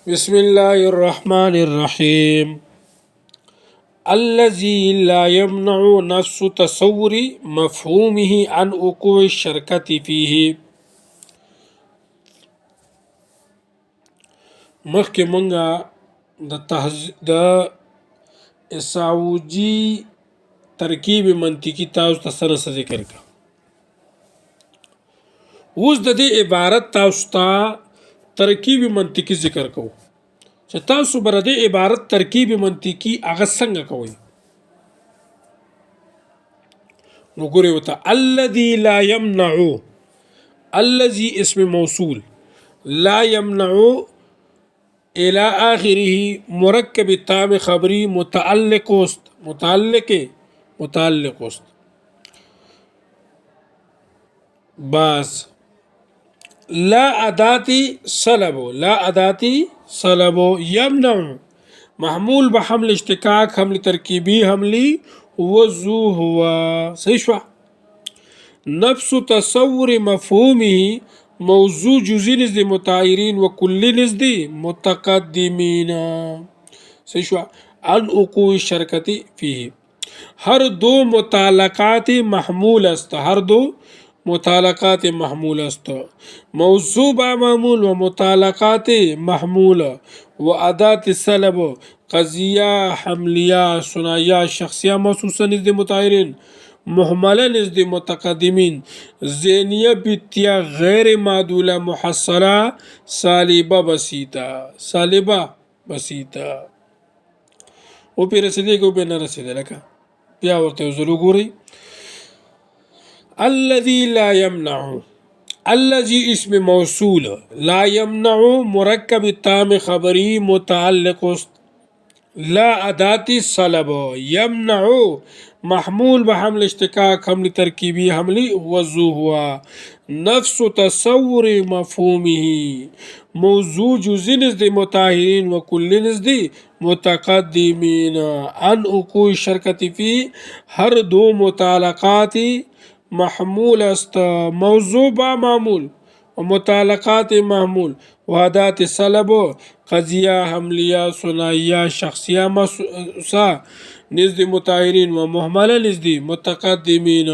بسم الله الرحمن الرحيم. الذي لا يمنع نفس تصور مفهومه عن وقوع الشركة فيه. مخکې مونږه د اساوجي ترکیب منطقي تاسو ته سره ذکر کا. اوس د دې عبارت تاسو ته ترکیب منطقي ذکر کوو چې تاسو بر دې عبارت ترکیب منطقي هغه څنګه کوئ. نو ګورئ وته الذي لا يمنع، الذي اسم موصول، لا يمنع الى آخره مرکب تام خبری متعلق است، متعلق است. بس لا اداتی سلبو، لا اداتی سلبو. يمنع محمول بحمل اشتقاق حمل ترکیبی حملی وضو هو. صحیح شو. نفس تصور مفهومه موضوع جزئی نزد متعایرین و کلی نزد متقدمین. صحیح شو. عن وقوع الشرکت فيه. هر دو متعلقات محمول است، هر دو متعلقات محمول است. موضوع با معمول و متعلقات محمول و ادات سلب قضیه حملیه ثنائیه شخصیه محسوسه نزد متعایرین محمله نزد متقدمین ذهنیه بیتیا غیر معدوله محصله سالبه بسیطه، سالبه بسیطه. او پی رسیدے کو پی نہ رسیدے لکا بیا ورته ضرور ګورئ. الذي لا يمنع، الذي اسم موصول، لا يمنع مرکب تام خبری متعلق است. لا اداتی سلب، يمنع محمول بحمل اشتقاق حمل ترکیبی حملی وضو ہوا. نفس تصور مفهومه موضوع جزئی نزد متعایرین و کلی نزد متقدمین عن وقوع الشرکت فی. ہر دو متعلقات محمول است، موضوع با معمول و متعلقات محمول و ادات سلب قضیه حملیه ثنائیه شخصیه محسوسه نزد متعایرین و محمله نزد متقدمین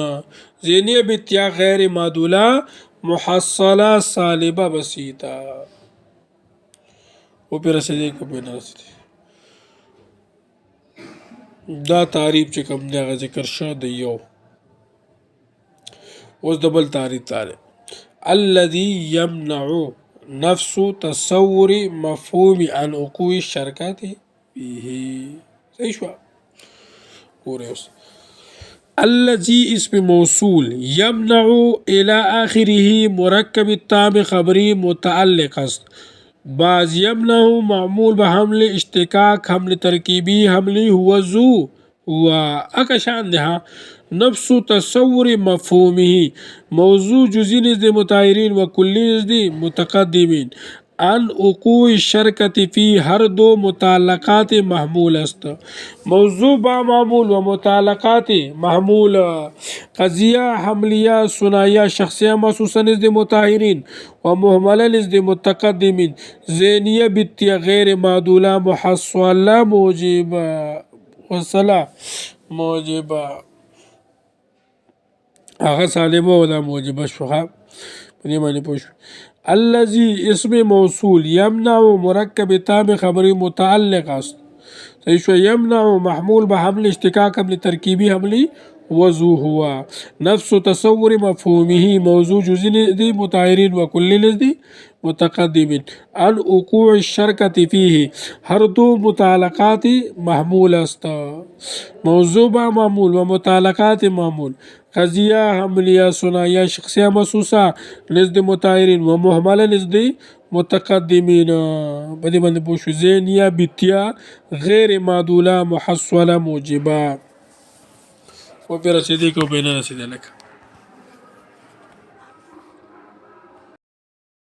ذهنیه بیتیا غیر معدوله محصله سالبه بسیطه. او پی رسیدے کو پی نہ رسیدے. دا تعریف چې کوم دی هغه ذکر شو د یو. اوس د بل تعریف تاره الذي يمنع نفس تصور مفهوم عن وقوع الشرکات فيه. صحیح شو. ګورئ اوس الذي اسم موصول يمنع الى آخره مرکب تام خبری متعلق است. بعض يمنع معمول بحمل اشتقاق حمل ترکیبی حملی هو ذو هو اکشان دها. نفس تصور مفهومه موضوع جزئی نزد متعایرین و کلی نزد متقدمین عن وقوع الشرکت فی. ہر دو متعلقات محمول است، موضوع با معمول و متعلقات محمول قضیه حملیه ثنائیه شخصیه محسوسه نزد متعایرین و محمله نزد متقدمین ذهنیه بیتیا غیر معدوله محصله موجبه وصله موجبه هغه سالبه ولا موجبه شوخه پدې باندې پوه شو. الذي اسم موصول يمنع مرکب تام خبری متعلق است. صحیح شو. يمنع محمول بحمل اشتقاق حمل ترکیبی حملی وضو ہوا. نفس تصور مفهومه موضوع جزئی نزد متعایرین و کلی نزد متقدمین عن وقوع الشرکت فيه. ہر دو متعلقات محمول است، موضوع با معمول و متعلقات معمول قضیه حملیه ثنائیه شخصیه محسوسه نزد متعایرین و محمله نزد متقدمین بدی باندې پوه شو. ذهنیه بیتیا غیر معدوله محصله موجبه. و پی رسیدے کو پی نہ رسیدے لکه